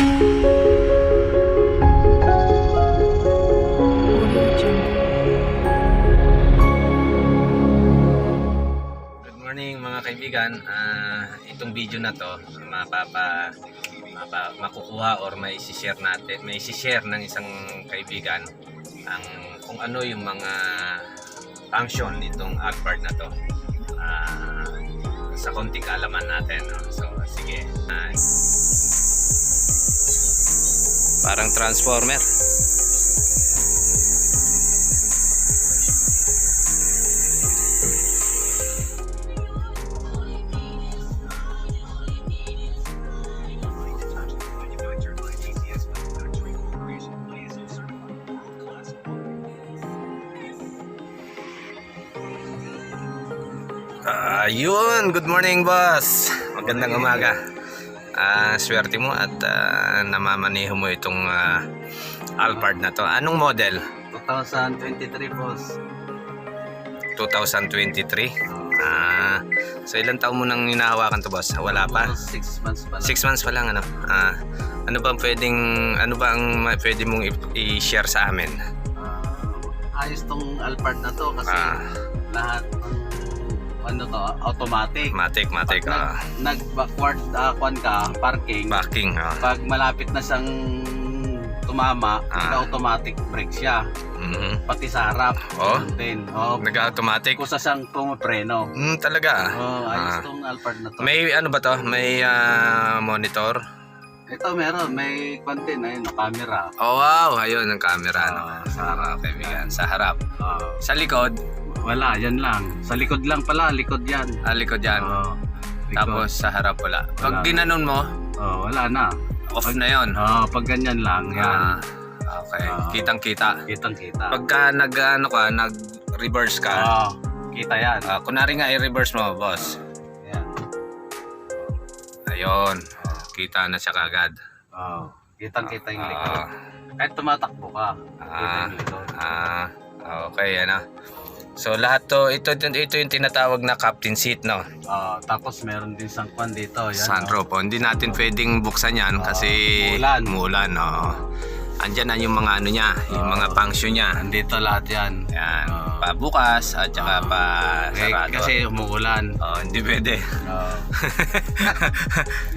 Good morning mga kaibigan. Itong video na to makukuha or may i-share natin, may i-share ng isang kaibigan ang kung ano yung mga function nitong Alphard na to, sa konting kaalaman natin, no? So sige, parang transformer. Yun, good morning boss. Magandang umaga. Swerte mo at namamaneho mo itong Alphard na to. Anong model? 2023 boss. 2023. So ilang taon mo nang hinahawakan to boss? Wala pa? 6 months pa lang. 6 months pa lang, ano? Ano ba ang pwede mong i-share sa amin? Ayos tong Alphard na to kasi lahat ng automatic. Matic. Nag-backward parking. Pag malapit na siyang tumama, automatic brake siya. Pati sa harap. Din. Nag-automatic? Kusa siyang pumapreno. Talaga? Ayos tong Alphard na to. May ano ba to? May monitor? Ito meron, may content ayun, camera. Wow, ayun ang camera, sa harap, kaibigan, sa harap. Sa likod? Wala, yan lang. Sa likod lang pala, likod yan. Likod yan. Likod. Tapos sa harap wala. Pag ginanon mo, wala na. off na yon. Pag ganyan lang, yan. Okay, kitang-kita. Kitang-kita. Pagka nag-reverse ka, kita yan. kunwari nga i-reverse mo, boss. Yan. Ayun, kita na siya kagad. Kitang-kita yung likod. Kahit tumatakbo ka, kita yung likod. Okay, ano. So lahat to, ito yung tinatawag na captain seat, no? Tapos meron din sangkwan dito, yan. Sunroof. Hindi natin pwedeng buksan yan kasi mulan. Andyan na yung mga ano niya, yung mga function niya. Andito lahat yan. Yan, pabukas at saka pa sarado. Kasi umuulan. Hindi pwede.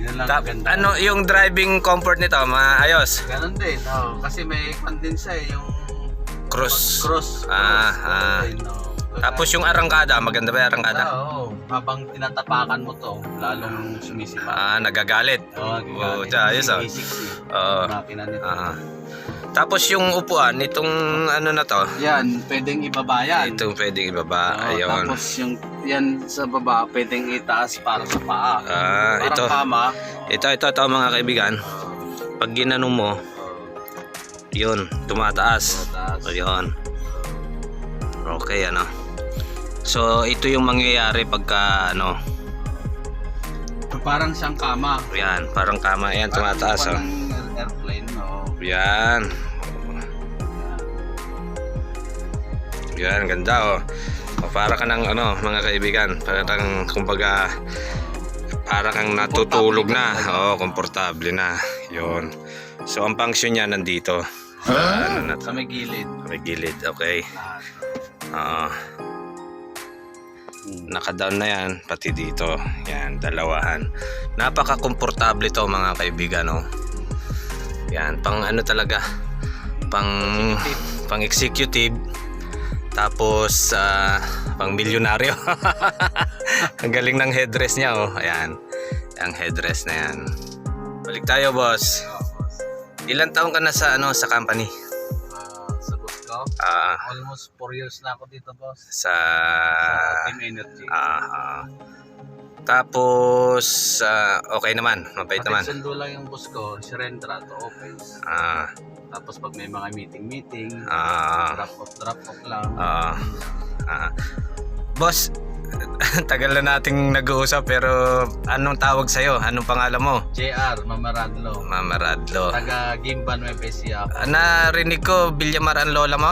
Yan lang maganda. Ano yung driving comfort nito? Maayos? Ganun din. Kasi may kondensya yung Cross. Din, Tapos yung arangkada, maganda ba yung arangkada? Habang tinatapakan mo to, lalong sumisipa. Nagagalit. Ayos Makina nito. Tapos yung upuan, itong ano na to? Yan, pwedeng ibaba yan. Itong pwedeng ibaba, ayun. Tapos yung yan sa baba, pwedeng itaas para sa paa. Parang ito. kama. Ito mga kaibigan. Pag ginanong mo, yun, tumataas. Ayun. Okay, ano. So, ito yung mangyayari pagka, ano. Parang siyang kama. Yan, parang kama. Yan, tumataas. Airplane, Yan. Yan, ganda, para ka ng, ano, mga kaibigan. Parang, kumbaga, para kang natutulog na. Komportable na. Yun. So, ang function niya nandito. Sa may gilid. May gilid, okay. Naka-down na yan, pati dito. Yan, dalawahan. Napaka-komportable to mga kaibigan, Yan, pang ano talaga, pang executive. Tapos pang milyonaryo. Ang galing ng headrest niya, Ayan, ang headrest na yan. Balik tayo, boss. Ilan taon ka na sa sa company? Sa boss ko? Almost 4 years na ako dito, boss. Sa Team Energy. Tapos okay naman, mabait naman. Sundo lang yung boss ko, surrender to office. Tapos pag may mga meeting, drop off lang. Boss, tagal na nating nag-uusap pero anong tawag sa'yo? Anong pangalan mo? JR, Mamaradlo. Mamaradlo. Taga Gimban, may PC ako. Narinig ko, Villamar ang lola mo?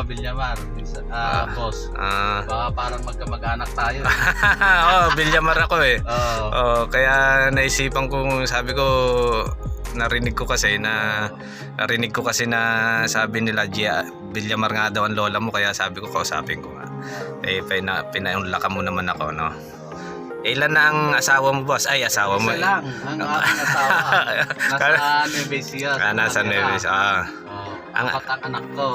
Villamar. Boss. Baka parang magkamag-anak tayo. Villamar ako eh. Kaya naisipan ko, sabi ko, narinig ko kasi na sabi nila Villamar nga daw ang lola mo, kaya sabi ko kausapin ko nga. Eh pinaunlakan mo naman ako, no. Ilan na ang asawa mo, boss? Ay, asawa mo. Isa lang ang aking asawa. Nasa Nueva Ecija. Nasa Nueva Ecija. Apat ang anak ko.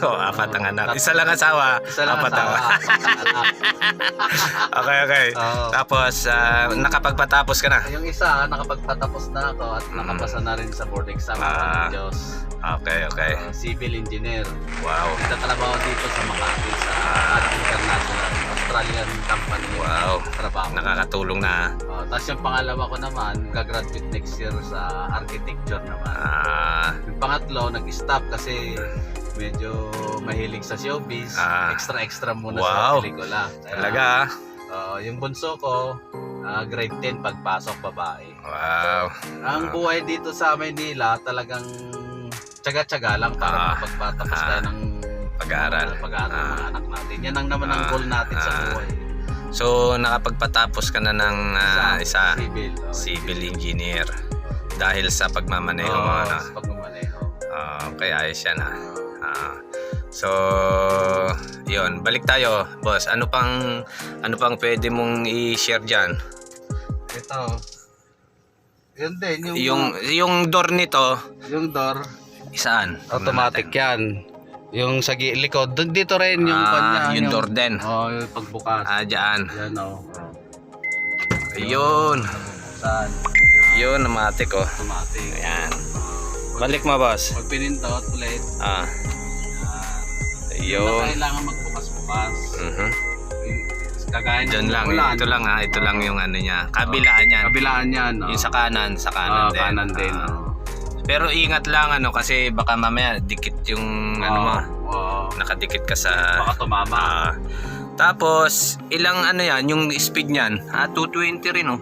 Apat ang anak. Isa lang asawa. Isa lang apat asawa. Okay. Oo. Tapos, nakapagpatapos ka na? Yung isa, nakapagpatapos na ako at nakapasa na rin sa board exam. Diyos. Okay. Civil engineer. Wow. Nagtatrabaho dito sa Makati sa International Australian company. Wow. Trabaho. Nakakatulong na. Tapos yung pangalawa ko naman, gagraduate next year sa architecture naman. Yung pangatlo, nag-stop kasi medyo mahilig sa showbiz. Extra muna sa pelikula. Kaya, talaga? Yung bunso ko, grade 10 pagpasok, babae. Wow. Ang buhay dito sa Maynila talagang tsaga-tsaga lang para makapagpatapos tayo ng pag-aaral ng mga anak natin. Yan ang naman ang goal natin sa buhay. So nakapagpatapos ka na ng isa civil engineer dahil sa pagmamaneho mo, ano? Sa pagmamaneho. Kaya ayos yan, ha. So yun, balik tayo, boss. Ano pang pwede mong i-share diyan? Ito. Yun din yung door nito. Yung door Saan? automatic yan. Yung sa likod, dito rin yung kanya. Yung door din. Yung pagbukas. Diyan. Yan Ayun. Saan? Yun, automatic, oh. Automatic. Ayan. Balik mo, boss. Pag pinindot ulit. Ayun. Kailangan magbukas-bukas. Kagaya Diyan lang. Ito lang yung ano niya. Kabilaan yan. Kabilaan yan. Yung sa kanan din. Kanan din. Pero ingat lang, ano, kasi baka mamaya dikit yung ano mo. Nakadikit ka sa baka tumama. Tapos ilang ano yan, yung speed niyan? 220 rin, oh.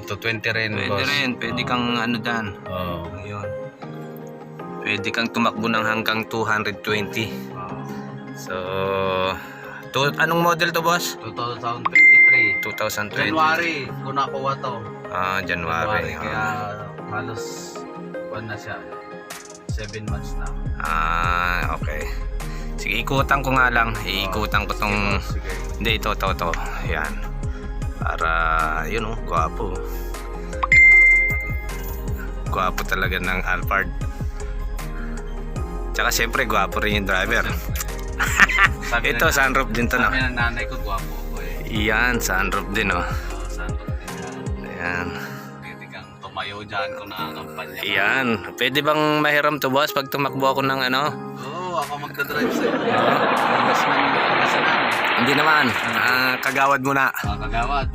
220 rin. Pwede kang ano dan. Ayun. Pwede kang tumakbo ng hanggang 220. So anong model to, boss? 2023. 2020. January ko nakuha to. January. Kaya halos na siya. 7 months na. Okay. Sige, ikutan ko nga lang. Iikutan ko tong... Sige. Hindi, ito. Yan. Para, yun, oh, gwapo. Gwapo talaga ng Alphard. Tsaka siyempre, gwapo rin yung driver. Ito, sunroof din to, no? Sabi ng nanay ko, gwapo ko eh. Yan, sunroof din, oh. Sunroof din yan. Ayan. Tumayo dyan ko na kampanya. Yan. Pwede bang mahiram to, boss, pag tumakbo ako ng ano? Oo, ako magdadrive sa'yo. Mas namin. Hindi naman. Kagawad muna. Kagawad.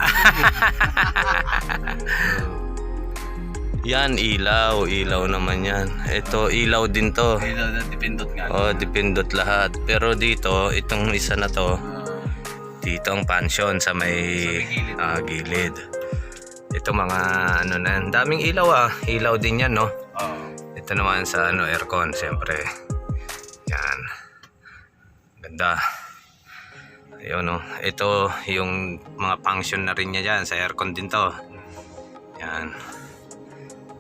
Yan, ilaw. Ilaw naman yan. Ito, ilaw din to. Dipindot nga. Dipindot lahat. Pero dito, itong isa na to, dito ang pansyon sa may gilid. Ito mga ano na, daming ilaw, ilaw din yan, no? Ito naman sa ano, aircon, siyempre. Yan. Ganda. Ayun, no? Ito yung mga function na rin niya dyan, sa aircon din to. Yan.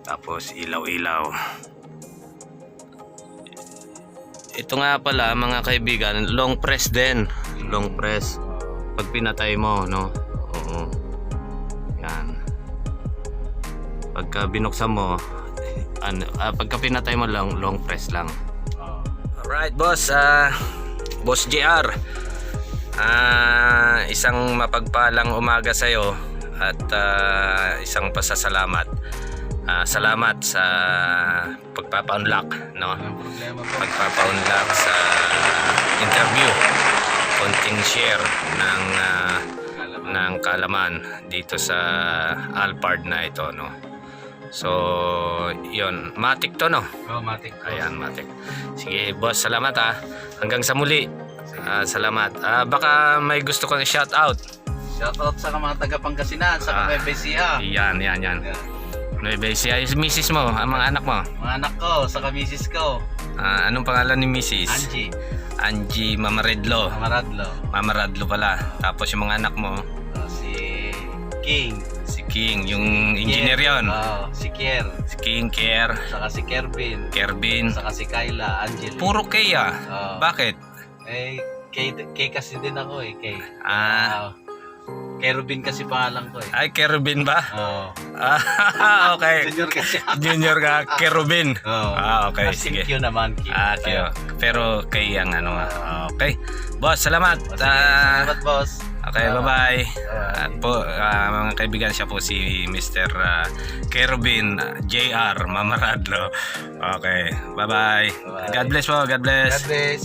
Tapos ilaw-ilaw. Ito nga pala, mga kaibigan, long press din. Long press. Pag pinatay mo, no? Oo. Yan. Pagka binuksan mo, pagka pinatay mo lang, long press lang. Alright, boss. Boss JR. Isang mapagpalang umaga sa'yo at isang pasasalamat. Salamat sa pagpapa-unlock, no? Pagpapa-unlock sa interview. Konting share ng kaalaman dito sa Alphard na ito, no? So, yun. Matic to, no? Matic. Ayan, Matic. Sige, boss, salamat, hanggang sa muli. Salamat. Baka may gusto kong shout out. Shout out sa mga taga-Pangasinan, sa Nueva Ecija. Yan. Nueva Ecija. Yung misis mo, ang mga anak mo? Mga anak ko, sa misis ko. Anong pangalan ni misis? Angie Mamaredlo. Mamaradlo pala. Tapos yung mga anak mo? Si King. King, yung engineer yon. Si Kier. Si King, Kier, Saka si Kervin. Kervin. Saka si Kyla, Angeli. Puro K ah. Oo. Bakit? K kasi din ako eh, K. Ah, Kervin kasi pangalan ko eh. ay Kerubin ba? Oo. Ah, okay. Junior kasi ako. Junior ka, Kerubin. Oo. Ah, okay, Si sige. Q naman, Q. Ah, Q. Pero kay ang ano nga. Okay. Boss, salamat. Sige, salamat boss. Okay, bye-bye. Bye. At po, mga kaibigan, siya po si Mr. Kerubin JR Mamaradlo. Okay, bye-bye. Bye-bye. God bless po, God bless. God bless.